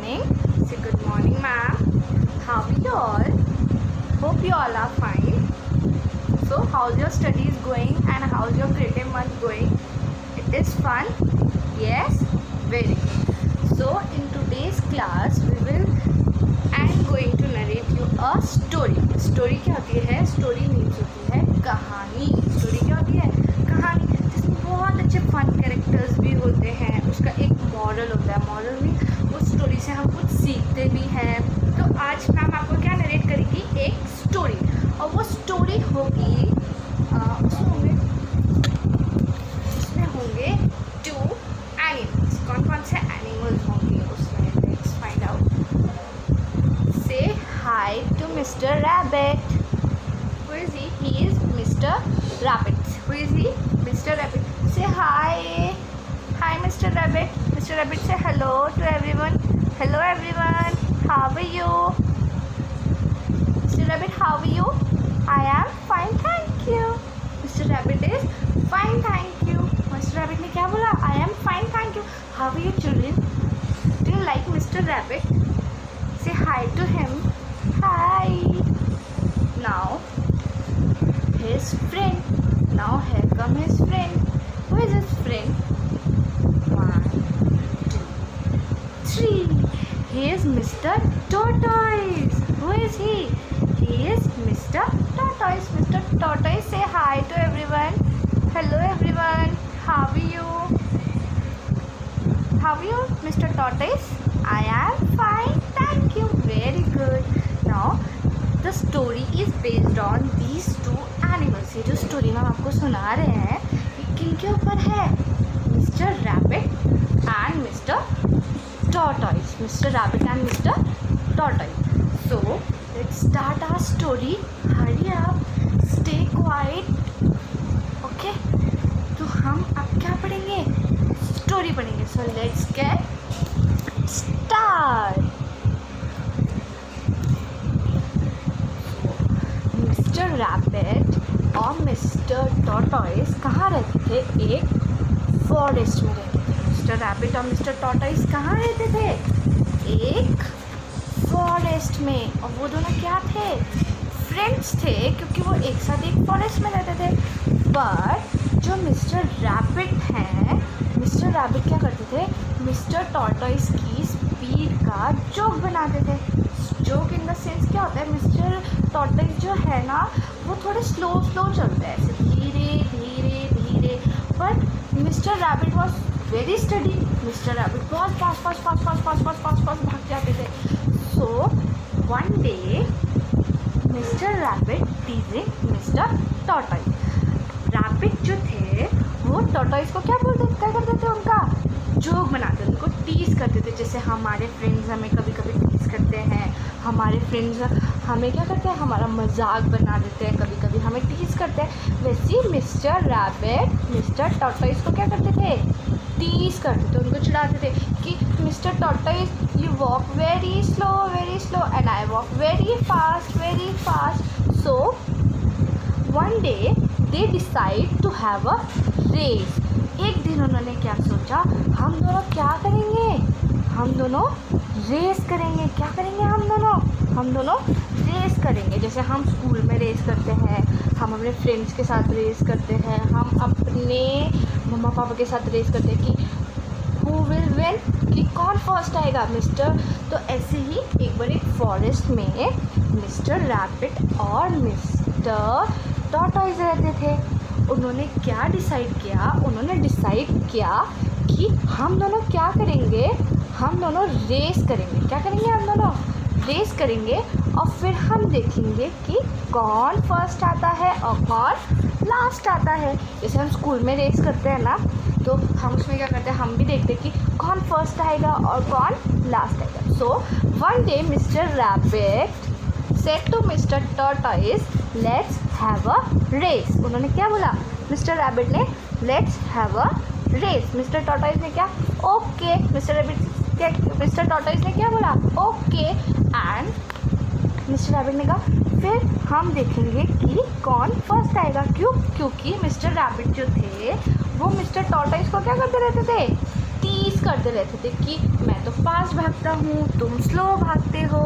morning. Say good morning, ma'am. How are you all? Hope you all are fine. So, how's your studies going and how's your creative month going? It is fun? Yes? Very good. So, in today's class, I am going to narrate you a story. Story क्या होती है? Story means होती है कहानी. Story क्या होती है? कहानी, जिसमें बहुत अच्छे फन कैरेक्टर्स भी होते हैं. उसका एक मॉरल होता है. मॉरल में उस स्टोरी से हम कुछ सीखते भी हैं. तो आज मैम आपको क्या नरेट करेगी? एक स्टोरी. और वो स्टोरी होगी उसमें होंगे 2 एनिमल्स. कौन कौन से एनिमल्स होंगे उसमें? Let's find out. Say hi to mister rabbit. Who is he? He is Mr. Rabbit. Who is he? Mr. Rabbit. Say hi. Hi, Mr. Rabbit. Mr. Rabbit, say hello to everyone. Hello, everyone. How are you? Mr. Rabbit, how are you? I am fine, thank you. Mr. Rabbit is fine, thank you. Mr. Rabbit ने क्या बोला? I am fine, thank you. How are you, children? Do you like Mr. Rabbit? Say hi to him. Hi. Now his friend. Now here come his friend. Who is his friend? 1, 2, 3. He is Mr. Tortoise. Who is he? He is Mr. Tortoise. Mr. Tortoise, say hi to everyone. Hello everyone. How are you? How are you, Mr. Tortoise? I am fine, thank you. Very good. Now the story is based on these 2 animals. ये जो story हम आपको सुना रहे हैं ये किनके ऊपर है? Mister rabbit and mister tortoise. Mister rabbit and mister tortoise. So let's start our story. Hurry up, stay quiet. Okay, तो हम अब क्या पढ़ेंगे? स्टोरी पढ़ेंगे. So let's get start. Mister rabbit और मिस्टर टॉर्टॉइस कहाँ रहते थे? एक फॉरेस्ट में रहते थे. मिस्टर रैबिट और मिस्टर टॉर्टॉइस कहाँ रहते थे? एक फॉरेस्ट में. और वो दोनों क्या थे? फ्रेंड्स थे, क्योंकि वो एक साथ एक फॉरेस्ट में रहते थे. पर जो मिस्टर रैबिट हैं, मिस्टर रैबिट क्या करते थे? मिस्टर टॉर्टॉइस की स्पीड का जोक बनाते थे. जोक इन द सेंस क्या होता है? मिस्टर टॉर्टॉइस जो है ना वो थोड़े स्लो चलते हैं, ऐसे धीरे धीरे धीरे. But mister rabbit was very study. Mister rabbit बहुत फास्ट भाग जाते थे. सो one day mister rabbit टीजिंग mister tortoise. Rabbit जो थे वो टॉर्टॉइस को क्या करते थे? उनका जोक बनाते थे, उनको टीज करते थे. जैसे हमारे फ्रेंड्स हमें कभी कभी टीज करते हैं. हमारे फ्रेंड्स हमें क्या करते हैं? हमारा मजाक बना देते हैं, कभी कभी हमें टीज करते हैं. वैसे ही मिस्टर रैबिट मिस्टर टॉर्टॉइस को क्या करते थे? टीज करते थे, उनको चिढ़ाते थे कि mister tortoise you walk very slow and I walk very fast. So one day they decide to have a race. एक दिन उन्होंने क्या सोचा? हम दोनों क्या करेंगे? हम दोनों रेस करेंगे. क्या करेंगे? हम दोनों रेस करेंगे. जैसे हम स्कूल में रेस करते हैं, हम अपने फ्रेंड्स के साथ रेस करते हैं, हम अपने मम्मा पापा के साथ रेस करते हैं कि हु विल विन, कि कौन फर्स्ट आएगा. मिस्टर तो ऐसे ही एक बार एक फॉरेस्ट में मिस्टर रैबिट और मिस्टर टॉर्टॉइस रहते थे. उन्होंने क्या डिसाइड किया? उन्होंने डिसाइड किया कि हम दोनों क्या करेंगे? हम दोनों रेस करेंगे. क्या करेंगे? हम दोनों रेस करेंगे और फिर हम देखेंगे कि कौन फर्स्ट आता है और कौन लास्ट आता है. जैसे हम स्कूल में रेस करते हैं ना, तो हम उसमें क्या करते हैं? हम भी देखते हैं कि कौन फर्स्ट आएगा और कौन लास्ट आएगा. So one day mister rabbit said to mister tortoise let's have a race. उन्होंने क्या बोला? मिस्टर रैबिट ने let's have a race. Mister tortoise ने क्या? ओके. मिस्टर टॉर्टॉइस ने क्या बोला? ओके. एंड मिस्टर रैबिट ने कहा फिर हम देखेंगे कि कौन फर्स्ट आएगा. क्योंकि मिस्टर रैबिट जो थे वो मिस्टर टॉर्टॉइस को क्या करते रहते थे? टीज करते रहते थे कि मैं तो फास्ट भागता हूँ, तुम स्लो भागते हो,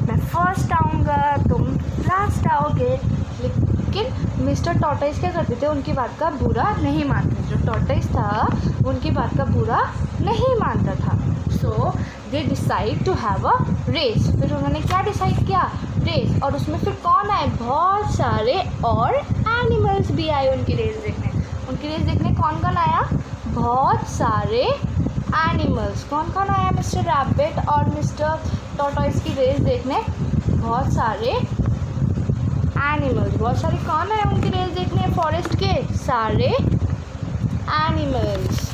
मैं फर्स्ट आऊँगा, तुम लास्ट आओगे। लेकिन मिस्टर टॉर्टोइस क्या करते थे, उनकी बात का बुरा नहीं मानते। जो टॉर्टोइस था उनकी बात का बुरा नहीं मानता था। So they decide to have a race. फिर उन्होंने क्या डिसाइड किया, रेस। और उसमें फिर कौन आए, बहुत सारे और एनिमल्स भी आए उनकी रेस देखने। उनकी रेस देखने कौन कौन आया, बहुत सारे एनिमल्स। कौन कौन आया मिस्टर रैबिट और मिस्टर टॉर्टोइस की रेस देखने, बहुत सारे एनिमल्स। बहुत सारे कौन आए उनकी रेस देखने, फॉरेस्ट के सारे animals.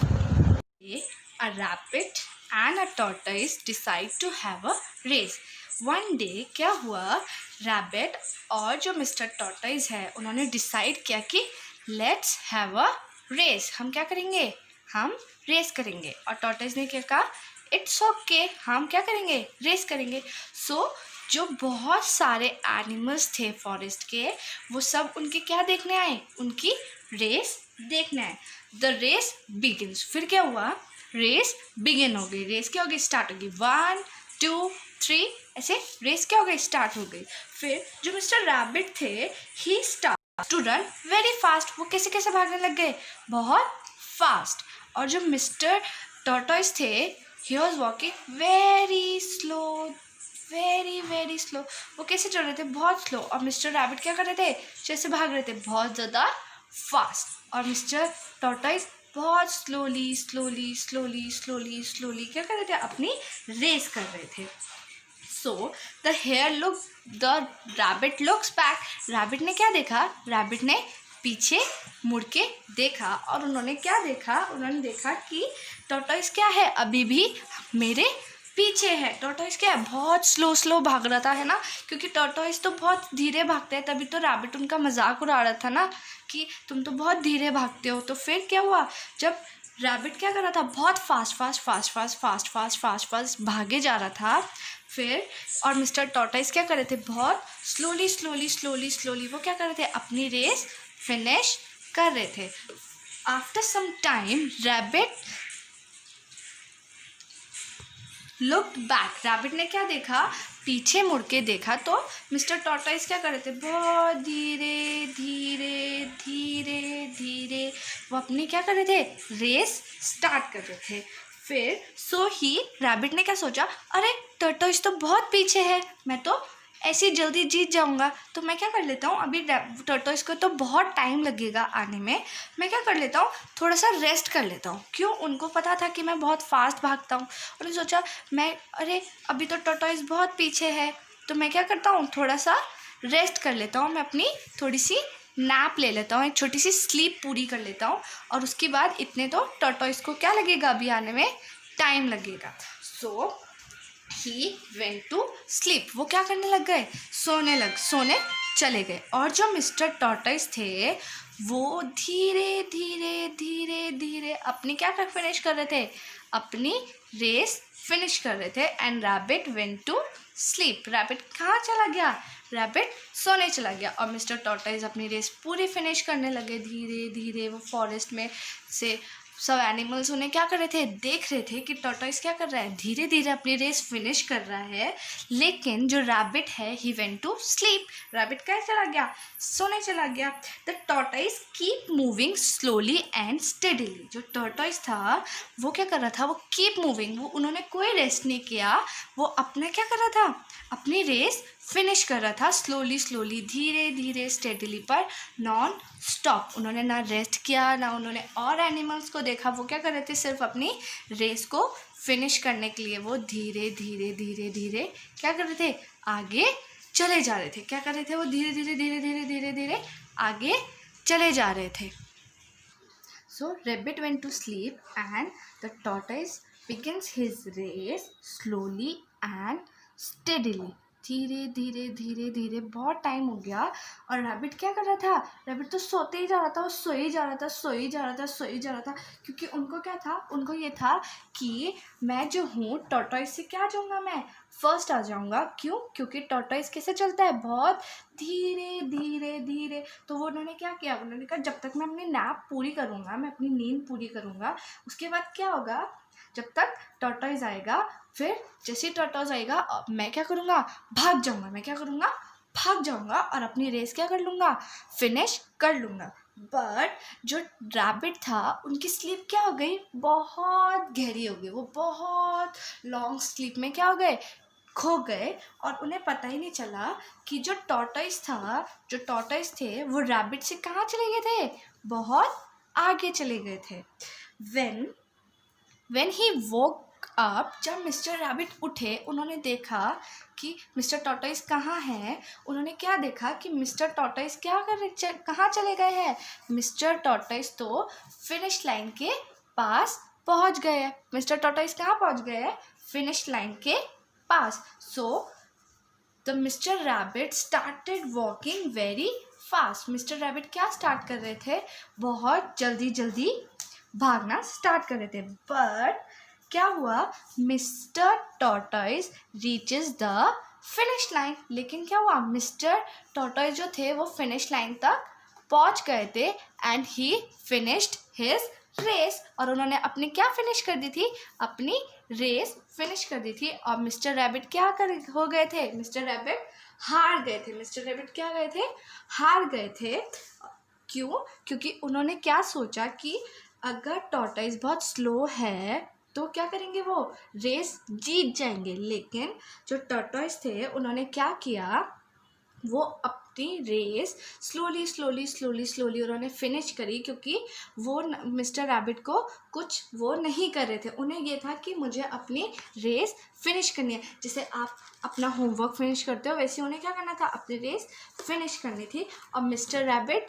A rabbit and a tortoise decide to have a race. One day क्या हुआ, रैबिट और जो मिस्टर टॉर्टोइस है उन्होंने डिसाइड किया कि लेट्स हैव अ रेस। हम क्या करेंगे, हम रेस करेंगे। और टॉर्टोइस ने क्या कहा, इट्स ओके, हम क्या करेंगे, रेस करेंगे। सो जो बहुत सारे एनिमल्स थे फॉरेस्ट के, वो सब उनके क्या देखने आए, उनकी रेस देखने आए। The race begins. फिर क्या हुआ, रेस बिगिन हो गई। रेस क्या हो गई, स्टार्ट हो गई। 1 2 3 ऐसे रेस क्या हो गई, स्टार्ट हो गई। फिर जो मिस्टर रैबिट थे, he start to run very fast. वो कैसे कैसे भागने लग गए, बहुत फास्ट। और जो मिस्टर टॉर्टोइस थे, he was walking very slow, very slow. वो कैसे चल रहे थे, बहुत स्लो। और मिस्टर रैबिट क्या कर रहे थे, जैसे भाग रहे थे बहुत ज़्यादा फास्ट। और मिस्टर टॉर्टोइस बहुत स्लोली क्या कर रहे थे, अपनी रेस कर रहे थे। So the rabbit looks back. Rabbit ने क्या देखा, रैबिट ने पीछे मुड़ के देखा। और उन्होंने क्या देखा, उन्होंने देखा कि टॉर्टोइस क्या है, अभी भी मेरे पीछे है। टॉर्टोइस क्या है, बहुत स्लो भाग रहा था, है ना, क्योंकि टॉर्टोइस तो बहुत धीरे भागते हैं। तभी तो रैबिट उनका मजाक उड़ा रहा था ना, कि तुम तो बहुत धीरे भागते हो। तो फिर क्या हुआ, जब रैबिट क्या कर रहा था, बहुत फास्ट भागे जा रहा था। फिर और मिस्टर टॉर्टोइस क्या कर रहे थे, बहुत स्लोली वो क्या कर रहे थे, अपनी रेस फिनिश कर रहे थे। After some time rabbit looked back. Rabbit ने क्या देखा, पीछे मुड़ के देखा तो मिस्टर टॉर्टोइस क्या कर रहे थे, बहुत धीरे वो अपनी क्या कर रहे थे, रेस स्टार्ट कर रहे थे। फिर रैबिट ने क्या सोचा, अरे टॉर्टोइस तो बहुत पीछे है, मैं तो ऐसे जल्दी जीत जाऊंगा, तो मैं क्या कर लेता हूँ, अभी टॉर्टोइस को तो बहुत टाइम लगेगा आने में, मैं क्या कर लेता हूँ, थोड़ा सा रेस्ट कर लेता हूँ। क्यों, उनको पता था कि मैं बहुत फास्ट भागता हूँ। उन्होंने सोचा अरे अभी तो टॉर्टोइस बहुत पीछे है, तो मैं क्या करता हूँ, थोड़ा सा रेस्ट कर लेता हूँ, मैं अपनी थोड़ी सी नैप ले लेता हूँ, एक छोटी सी स्लीप पूरी कर लेता हूँ। और उसके बाद इतने तो टॉर्टोइस को क्या लगेगा, अभी आने में टाइम लगेगा। सो ही वेंट टू स्लीप। वो क्या करने लग गए, सोने चले गए। और जो मिस्टर टॉर्टोइस थे, वो धीरे अपनी क्या फिनिश कर रहे थे, अपनी रेस फिनिश कर रहे थे। And rabbit went to sleep. Rabbit कहाँ चला गया, रैबिट सोने चला गया। और मिस्टर टॉर्टोइस अपनी रेस पूरी फिनिश करने लगे धीरे। वो फॉरेस्ट में से सब एनिमल्स उन्हें क्या कर रहे थे, देख रहे थे कि टॉर्टोइस क्या कर रहा है, धीरे अपनी रेस फिनिश कर रहा है। लेकिन जो रैबिट है, he went to sleep. Rabbit क्या चला गया, सोने चला गया। The tortoise keep moving slowly and steadily. जो टॉर्टोइस था वो क्या कर रहा था, वो कीप मूविंग, वो उन्होंने कोई रेस्ट नहीं किया, वो अपना क्या कर रहा था, अपनी रेस फिनिश कर रहा था स्लोली धीरे स्टेडिली पर नॉन स्टॉप। उन्होंने ना रेस्ट किया, ना उन्होंने और एनिमल्स को देखा। वो क्या कर रहे थे, सिर्फ अपनी रेस को फिनिश करने के लिए वो धीरे क्या कर रहे थे, आगे चले जा रहे थे। क्या कर रहे थे, वो धीरे आगे चले जा रहे थे। So rabbit went to sleep and the tortoise begins his race slowly and steadily। धीरे बहुत टाइम हो गया। और रैबिट क्या कर रहा था, रैबिट तो सोते ही जा रहा था, वो सोई जा रहा था। क्योंकि उनको क्या था, उनको ये था कि मैं जो हूँ टॉर्टोइस से क्या जाऊँगा, मैं फर्स्ट आ जाऊँगा। क्यों, क्योंकि टॉर्टोइस कैसे चलता है, बहुत धीरे। तो वो उन्होंने क्या किया, उन्होंने कहा जब तक मैं अपनी नैप पूरी करूँगा, मैं अपनी नींद पूरी करूँगा, उसके बाद क्या होगा, जब तक टॉर्टोइस आएगा फिर जैसे टॉर्टोइज आएगा मैं क्या करूँगा, भाग जाऊँगा। मैं क्या करूँगा, भाग जाऊँगा और अपनी रेस क्या कर लूँगा, फिनिश कर लूँगा। बट जो रैबिट था उनकी स्लीप क्या हो गई, बहुत गहरी हो गई। वो बहुत लॉन्ग स्लीप में क्या हो गए, खो गए, और उन्हें पता ही नहीं चला कि जो टॉर्टोइज थे वो रैबिट से कहाँ चले गए थे, बहुत आगे चले गए थे। When he woke up, जब मिस्टर रैबिट उठे, उन्होंने देखा कि मिस्टर टॉर्टोइज कहाँ हैं। उन्होंने क्या देखा कि मिस्टर टॉर्टोइज कहाँ चले गए हैं। मिस्टर टॉर्टोइज तो फिनिश लाइन के पास पहुँच गए हैं। मिस्टर टॉर्टोइज कहाँ पहुँच गए हैं, फिनिश लाइन के पास। So the mister rabbit started walking very fast. Mister rabbit क्या स्टार्ट कर रहे थे, बहुत जल्दी जल्दी भागना स्टार्ट कर रहे थे। बट क्या हुआ, mister tortoise reaches the finish line. लेकिन क्या हुआ, मिस्टर टॉर्टोइज जो थे वो फिनिश लाइन तक पहुंच गए थे and he finished his race. और उन्होंने अपनी क्या फिनिश कर दी थी, अपनी रेस फिनिश कर दी थी। और मिस्टर रैबिट क्या हो गए थे, मिस्टर रैबिट हार गए थे। मिस्टर रैबिट क्या गए थे, हार गए थे। क्यों, क्योंकि उन्होंने क्या सोचा कि अगर टॉर्टोइज बहुत स्लो है तो क्या करेंगे, वो रेस जीत जाएंगे। लेकिन जो टॉर्टोइज थे उन्होंने क्या किया, वो अपनी रेस स्लोली उन्होंने फिनिश करी, क्योंकि वो मिस्टर रैबिट को कुछ वो नहीं कर रहे थे। उन्हें ये था कि मुझे अपनी रेस फिनिश करनी है। जैसे आप अपना होमवर्क फिनिश करते हो, वैसे उन्हें क्या करना था, अपनी रेस फिनिश करनी थी। और मिस्टर रैबिट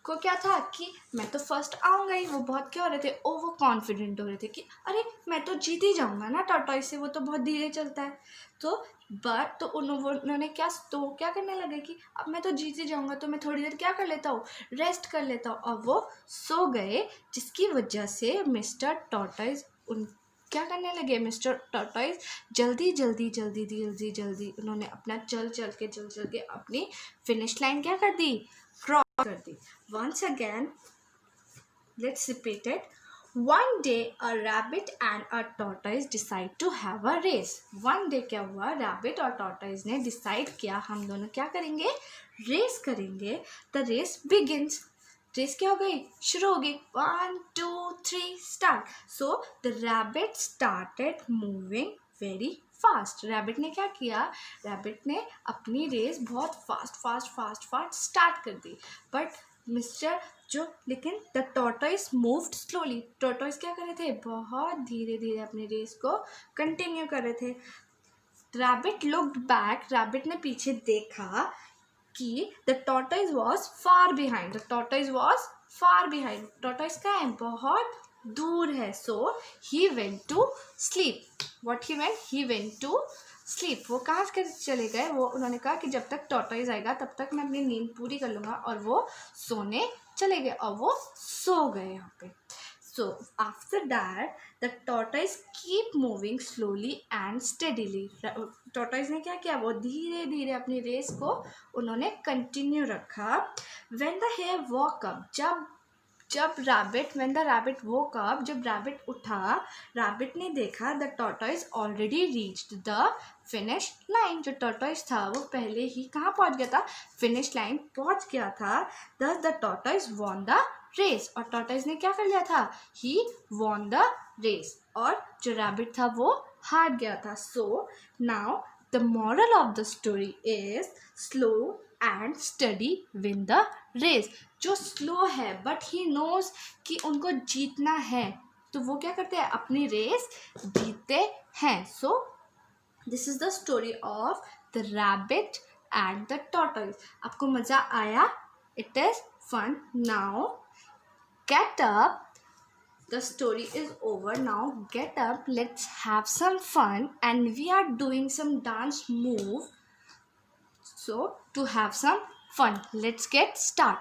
को क्या था कि मैं तो फर्स्ट आऊँगा ही। वो बहुत क्या हो रहे थे, ओवर कॉन्फिडेंट हो रहे थे कि अरे मैं तो जीत ही जाऊँगा ना टॉर्टोइज से, वो तो बहुत धीरे चलता है। तो उन्होंने क्या करने लगे कि अब मैं तो जीत ही जाऊँगा, तो मैं थोड़ी देर क्या कर लेता हूँ, रेस्ट कर लेता हूँ। और वो सो गए, जिसकी वजह से मिस्टर टॉर्टोइज क्या करने लगे, मिस्टर टॉर्टोइज जल्दी उन्होंने अपना चल के अपनी फिनिश लाइन क्या कर दी, क्रॉस कर दी। Once again, let's repeat it. One day a rabbit and a tortoise decide to have a race. One day क्या हुआ, रैबिट और टॉर्टोइज ने डिसाइड किया हम दोनों क्या करेंगे, रेस करेंगे। The race begins. रेस क्या हो गई, शुरू हो गई। 1 2 3 start. So the rabbit started moving very fast. Rabbit ने क्या किया, रैबिट ने अपनी रेस बहुत फास्ट स्टार्ट कर दी। बट लेकिन the tortoise moved slowly. Tortoise क्या कर रहे थे, बहुत धीरे अपनी रेस को कंटिन्यू कर रहे थे। Rabbit looked back. रैबिट ने पीछे देखा कि the tortoise was far behind. Tortoise क्या है, बहुत दूर है। So he went to sleep. He went to sleep. वो कहाँ चले गए, वो उन्होंने कहा कि जब तक टॉर्टोइज आएगा तब तक मैं अपनी नींद पूरी कर लूँगा। और वो सोने चले गए और वो सो गए यहाँ पे। So after that the tortoise keep moving slowly and steadily. Tortoise ने क्या किया, वो धीरे अपनी रेस को उन्होंने कंटिन्यू रखा। When the hare walk up, जब रैबिट उठा, रैबिट ने देखा the tortoise already reached the finish line. जो टॉर्टोइज था वो पहले ही कहाँ पहुँच गया था, फिनिश लाइन पहुँच गया था। The tortoise won the race. और टॉर्टोइज ने क्या कर लिया था, ही वॉन द रेस। और जो रैबिट था वो हार गया था। So now the moral of the story is slow and steady win the race. जो स्लो है बट ही नोज कि उनको जीतना है, तो वो क्या करते हैं, अपनी रेस जीतते हैं। So this is the story of the rabbit and the tortoise. आपको मज़ा आया, it is fun. Now get up, the story is over. Now get up, let's have some fun, and we are doing some dance move. So to have some fun, let's get start.